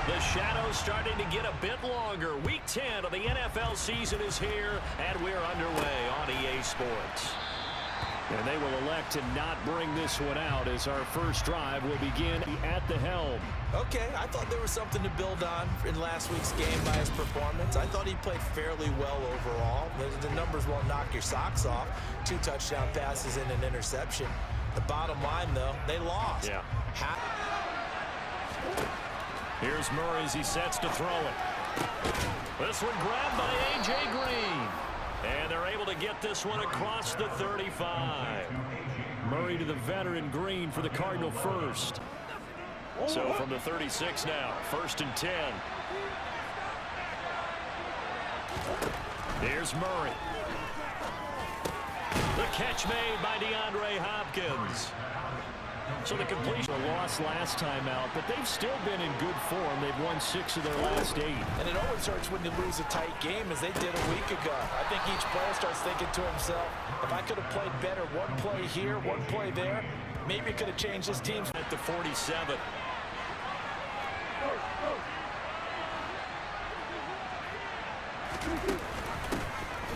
The shadow's starting to get a bit longer. Week 10 of the NFL season is here, and we're underway on EA Sports. And they will elect to not bring this one out as our first drive will begin at the helm. Okay, I thought there was something to build on in last week's game by his performance. I thought he played fairly well overall. The numbers won't knock your socks off. 2 touchdown passes and an interception. The bottom line, though, they lost. Yeah. Here's Murray as he sets to throw it. This one grabbed by A.J. Green. And they're able to get this one across the 35. Murray to the veteran Green for the Cardinal first. So from the 36 now, 1st and 10. Here's Murray. The catch made by DeAndre Hopkins. So the completion lost last time out, but they've still been in good form. They've won 6 of their last 8. And it always hurts when you lose a tight game, as they did a week ago. I think each player starts thinking to himself, if I could have played better, one play here, one play there, maybe it could have changed this team's. At the 47.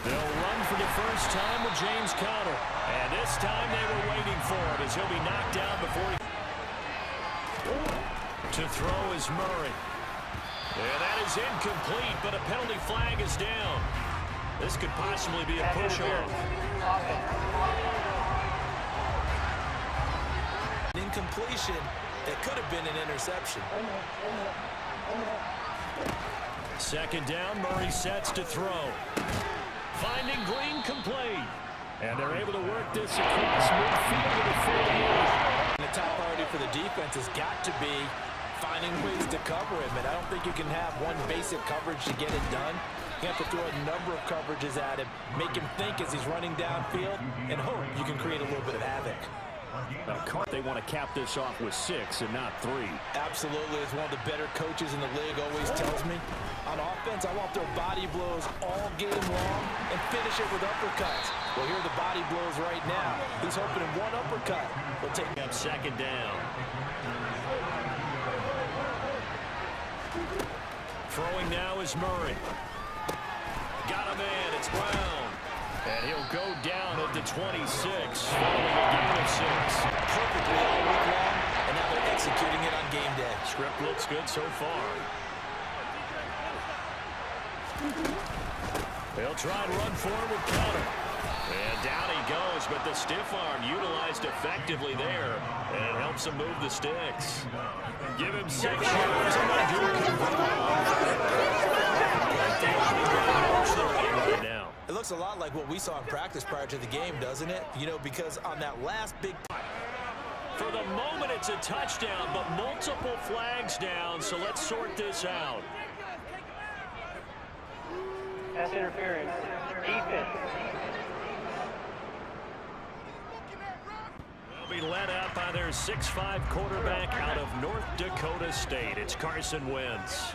They'll run for the first time with James Conner. And this time they were waiting for him as he'll be knocked down before he... To throw is Murray. And that is incomplete, but a penalty flag is down. This could possibly be a push-off. Incompletion that could have been an interception. 2nd down, Murray sets to throw. Finding Green complete. And they're able to work this across midfield to the 48. The top priority for the defense has got to be finding ways to cover him. And I don't think you can have one basic coverage to get it done. You have to throw a number of coverages at him, make him think as he's running downfield, and hope you can create a little bit of havoc. They want to cap this off with 6 and not 3. Absolutely. As one of the better coaches in the league always tells me, on offense, I want their body blows all game long and finish it with uppercuts. Well, here are the body blows right now. He's hoping in one uppercut will take up 2nd down. Throwing now is Murray. Got him in. It's Brown. And he'll go down at the 26, following a gain of 6. Perfectly all week long, and now they're executing it on game day. Script looks good so far. They'll try and run forward with Conner. And down he goes, but the stiff arm utilized effectively there. And it helps him move the sticks. Give him 6 yards and they do it now. It looks a lot like what we saw in practice prior to the game, doesn't it? You know, because on that last big... For the moment, it's a touchdown, but multiple flags down, so let's sort this out. Pass interference. Defense. They'll be led out by their 6'5" quarterback out of North Dakota State. It's Carson Wentz.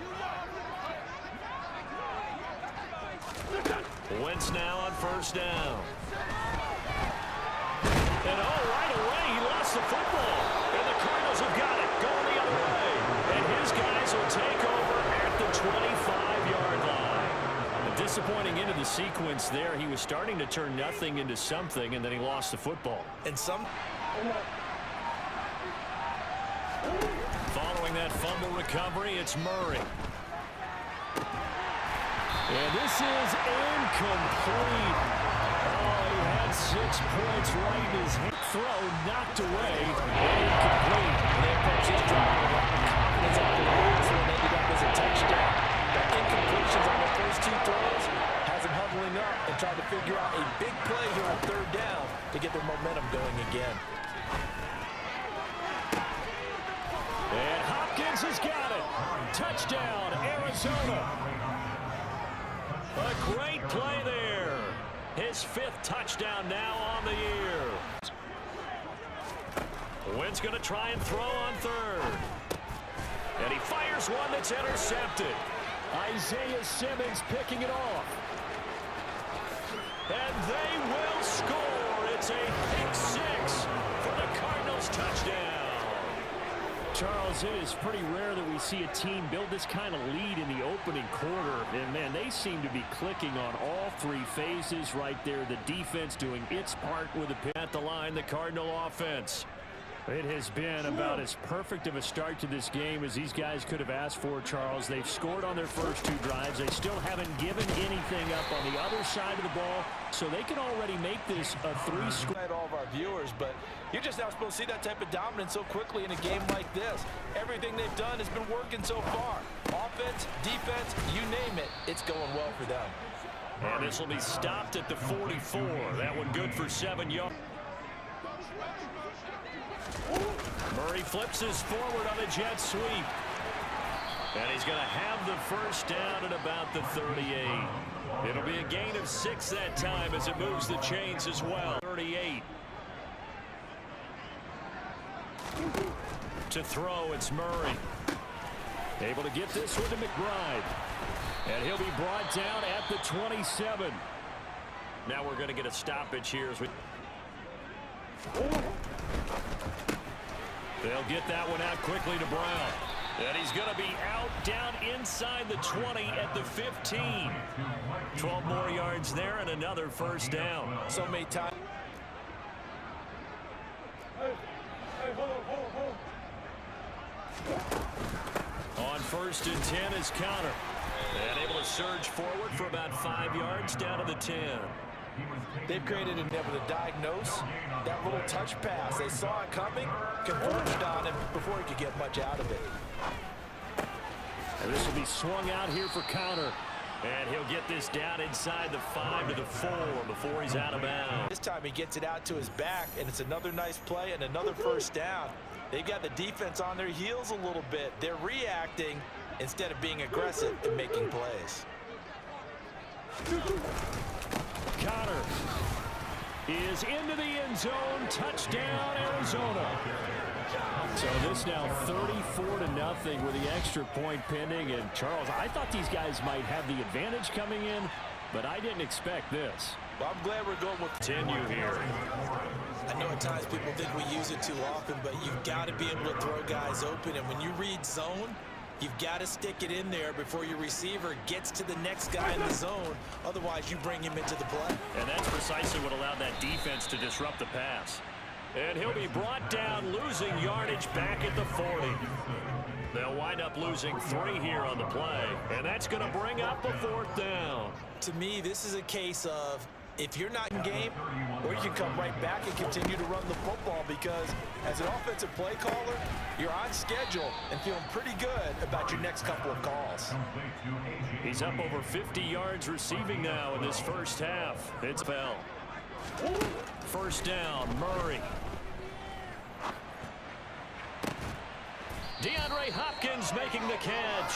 Wentz now on 1st down. And right away, he lost the football. And the Cardinals have got it, going the other way. And his guys will take over at the 25-yard line. A disappointing end of the sequence there. He was starting to turn nothing into something, and then he lost the football. And Following that fumble recovery, it's Murray. And this is incomplete. Oh, he had 6 points right in his hand. Throw knocked away. Incomplete. And they approach his drive with a lot of confidence after the last one ended up as a touchdown. The incompletions on the first 2 throws has them huddling up and trying to figure out a big play here on 3rd down to get their momentum going again. And Hopkins has got it. Touchdown, Arizona. A great play there. His 5th touchdown now on the year. Wentz going to try and throw on 3rd. And he fires one that's intercepted. Isaiah Simmons picking it off. And they will score. It's a pick 6 for the Cardinals touchdown. Charles, it is pretty rare that we see a team build this kind of lead in the opening quarter. And, man, they seem to be clicking on all three phases right there. The defense doing its part with a pin at the line, the Cardinal offense. It has been about as perfect of a start to this game as these guys could have asked for, Charles. They've scored on their first two drives. They still haven't given anything up on the other side of the ball, so they can already make this a three-score. All of our viewers, but you're just not supposed to see that type of dominance so quickly in a game like this. Everything they've done has been working so far. Offense, defense, you name it, it's going well for them. And this will be stopped at the 44. That one good for 7 yards. Murray flips his forward on a jet sweep. And he's going to have the first down at about the 38. It'll be a gain of 6 that time as it moves the chains as well. 38. To throw, it's Murray. Able to get this one to McBride. And he'll be brought down at the 27. Now we're going to get a stoppage here as we... They'll get that one out quickly to Brown. And he's going to be out down inside the 20 at the 15. 12 more yards there and another first down. So many times. On 1st and 10 is Conner. And able to surge forward for about 5 yards down to the 10. They've created and able to diagnose that little touch pass. They saw it coming, converged on him before he could get much out of it. And this will be swung out here for Conner. And he'll get this down inside the 5 to the 4 before he's out of bounds. This time he gets it out to his back, and it's another nice play and another first down. They've got the defense on their heels a little bit. They're reacting instead of being aggressive and making plays. Conner is into the end zone. Touchdown, Arizona. So this now 34-0 with the extra point pending. And Charles, I thought these guys might have the advantage coming in, but I didn't expect this. Well, I'm glad we're going with continue here. I know at times people think we use it too often, but you've got to be able to throw guys open. And when you read zone, you've got to stick it in there before your receiver gets to the next guy in the zone. Otherwise, you bring him into the play. And that's precisely what allowed that defense to disrupt the pass. And he'll be brought down, losing yardage back at the 40. They'll wind up losing 3 here on the play. And that's going to bring up a 4th down. To me, this is a case of if you're not in game, or you can come right back and continue to run the football, because as an offensive play caller, you're on schedule and feeling pretty good about your next couple of calls. He's up over 50 yards receiving now in this first half. It's Bell. First down, Murray. DeAndre Hopkins making the catch.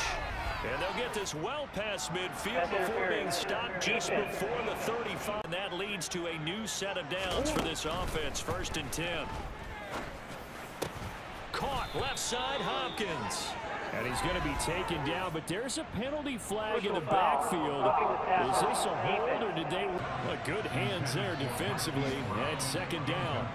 And they'll get this well past midfield before being stopped just before the 35. And that leads to a new set of downs for this offense. 1st and 10. Caught left side, Hopkins. And he's going to be taken down, but there's a penalty flag in the backfield. Is this a hold, or did they... good hands there defensively. And 2nd down.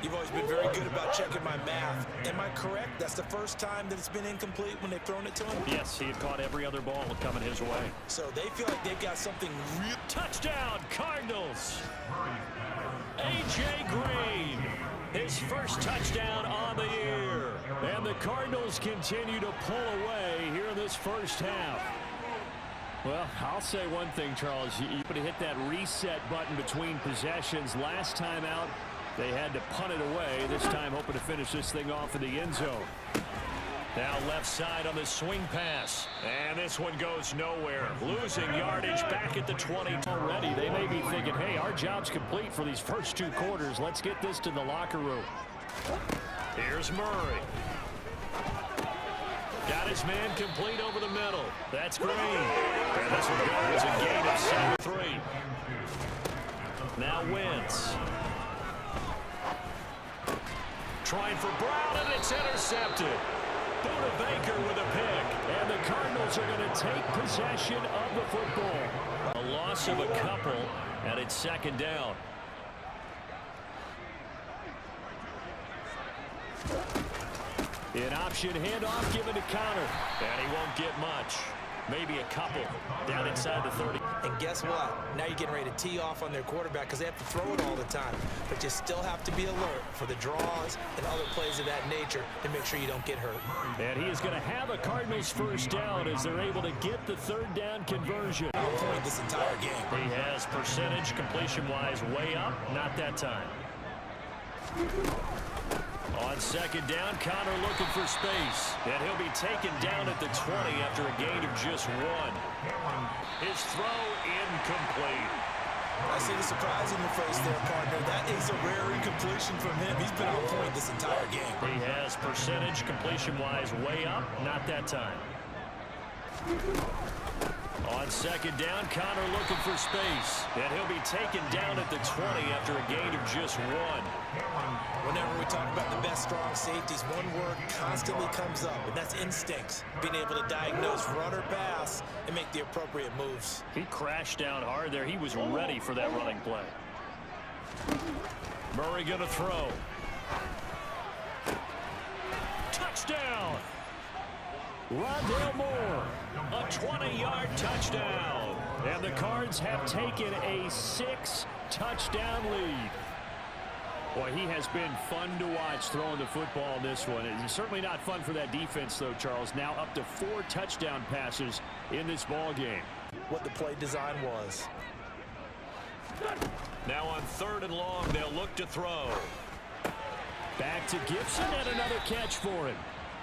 You've always been very good about checking my math. Am I correct? That's the first time that it's been incomplete when they've thrown it to him? Yes, he had caught every other ball coming his way. So they feel like they've got something real. Touchdown, Cardinals. A.J. Green, his first touchdown on the year. And the Cardinals continue to pull away here in this first half. Well, I'll say one thing, Charles. You could have hit that reset button between possessions. Last time out, they had to punt it away. This time hoping to finish this thing off in the end zone. Now left side on the swing pass. And this one goes nowhere. Losing yardage back at the 20 already. They may be thinking, hey, our job's complete for these first 2 quarters. Let's get this to the locker room. Here's Murray. Got his man complete over the middle. That's Green. And this one goes a gain of 7-3. Now Wentz. Trying for Brown, and it's intercepted. Buda Baker with a pick, and the Cardinals are going to take possession of the football. A loss of a couple, and it's 2nd down. An option handoff given to Connor. And he won't get much. Maybe a couple down inside the 30. And guess what? Now you're getting ready to tee off on their quarterback because they have to throw it all the time. But you still have to be alert for the draws and other plays of that nature to make sure you don't get hurt. And he is going to have a Cardinals first down as they're able to get the third down conversion. Outpoint this entire game. He has percentage completion-wise way up. Not that time. On second down, Connor looking for space. And he'll be taken down at the 20 after a gain of just 1. His throw incomplete. I see the surprise in your face there, partner. That is a rare incompletion from him. He's been on point this entire game. He has percentage completion-wise way up. Not that time. On second down, Connor looking for space. And he'll be taken down at the 20 after a gain of just 1. Whenever we talk about the best strong safeties, one word constantly comes up, and that's instincts. Being able to diagnose run or pass and make the appropriate moves. He crashed down hard there. He was ready for that running play. Murray going to throw. Touchdown! Rondale Moore, a 20-yard touchdown. And the Cards have taken a 6-touchdown lead. Boy, he has been fun to watch throwing the football in this one. It's certainly not fun for that defense, though, Charles. Now up to 4 touchdown passes in this ball game. What the play design was. Now on 3rd and long, they'll look to throw. Back to Gibson and another catch for him.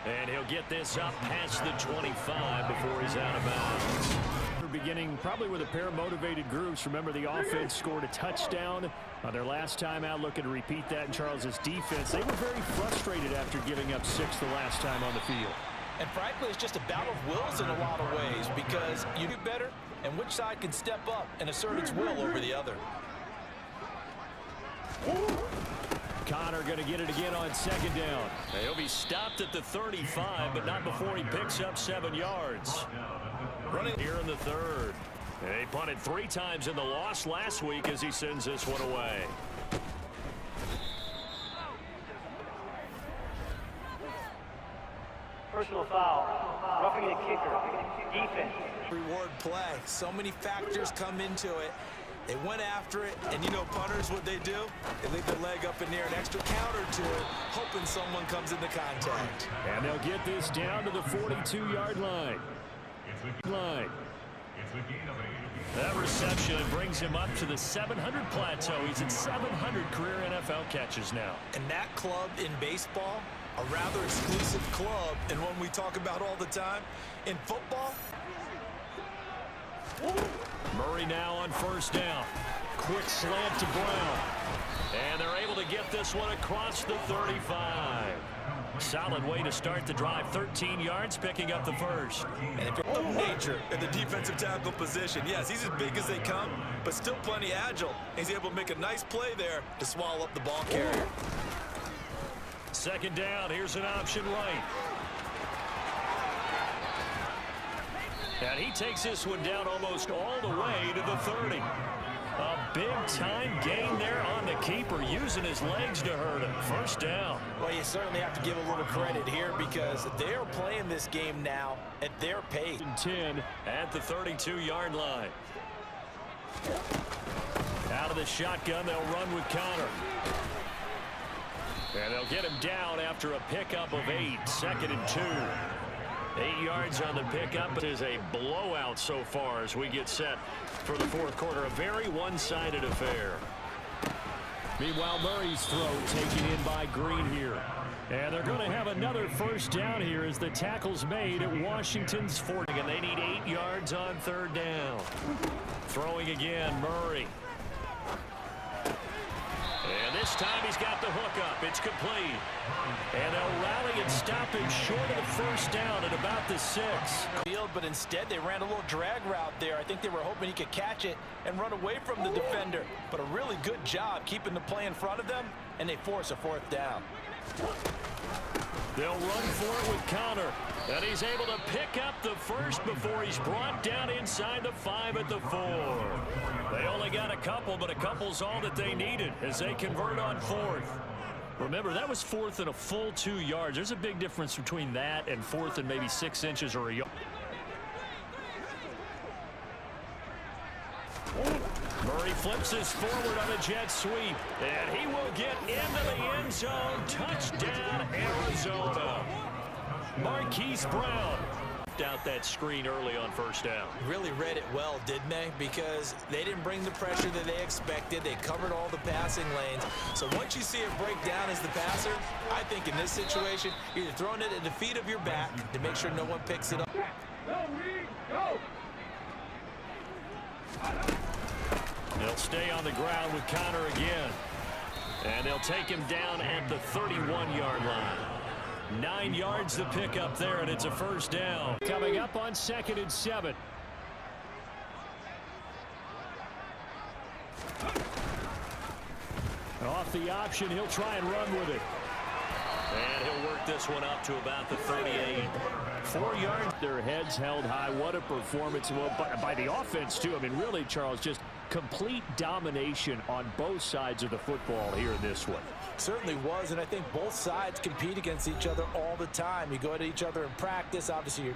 And he'll get this up past the 25 before he's out of bounds. We're beginning probably with a pair of motivated groups. Remember, the offense scored a touchdown on their last time out, looking to repeat that in Charles's defense. They were very frustrated after giving up 6 the last time on the field. And frankly, it's just a battle of wills in a lot of ways because you do better and which side can step up and assert its will over the other. Connor going to get it again on second down. He'll be stopped at the 35, but not before he picks up 7 yards. Running here in the 3rd. And he punted 3 times in the loss last week as he sends this one away. Personal foul. Roughing the kicker. Defense. Reward play. So many factors come into it. They went after it, and you know punters, what they do? They leave their leg up in there, an extra counter to it, hoping someone comes into contact. And they'll get this down to the 42-yard line. That reception brings him up to the 700 plateau. He's at 700 career NFL catches now. And that club in baseball, a rather exclusive club, and one we talk about all the time. In football, Murray now on 1st down. Quick slant to Brown. And they're able to get this one across the 35. Solid way to start the drive. 13 yards, picking up the 1st. and if you're of nature in the defensive tackle position, yes, he's as big as they come, but still plenty agile. He's able to make a nice play there to swallow up the ball carrier. 2nd down, here's an option right. And he takes this one down almost all the way to the 30. A big-time gain there on the keeper, using his legs to hurt him. 1st down. Well, you certainly have to give a little credit here because they're playing this game now at their pace. 10 at the 32-yard line. Out of the shotgun, they'll run with Connor. And they'll get him down after a pickup of 8. 2nd and 2. 8 yards on the pickup. It is a blowout so far as we get set for the 4th quarter. A very one-sided affair. Meanwhile, Murray's throw taken in by Green here. And they're going to have another 1st down here as the tackle's made at Washington's 40. And they need 8 yards on 3rd down. Throwing again, Murray. And this time he's got the hook up. It's complete. And they'll rally and stop him short of the 1st down at about the 6. But instead they ran a little drag route there. I think they were hoping he could catch it and run away from the defender. But a really good job keeping the play in front of them, and they force a 4th down. They'll run for it with Connor. And he's able to pick up the 1st before he's brought down inside the 5 at the 4. They only got a couple, but a couple's all that they needed as they convert on 4th. Remember, that was fourth and a full 2 yards. There's a big difference between that and fourth and maybe 6 inches or a yard. Murray flips this forward on a jet sweep, and he will get into the end zone. Touchdown, Arizona. Marquise Brown out that screen early on first down. Really read it well, didn't they? Because they didn't bring the pressure that they expected. They covered all the passing lanes. So once you see it break down as the passer, I think in this situation, you're throwing it at the feet of your back to make sure no one picks it up. They'll stay on the ground with Connor again. And they'll take him down at the 31-yard line. 9 yards to pick up there, and it's a first down. Coming up on 2nd and 7. Off the option, he'll try and run with it. And he'll work this one up to about the 38. 4 yards. Their heads held high. What a performance by the offense, too. I mean, really, Charles, just complete domination on both sides of the football here in this one. Certainly was, and I think both sides compete against each other all the time. You go at each other in practice. Obviously, you're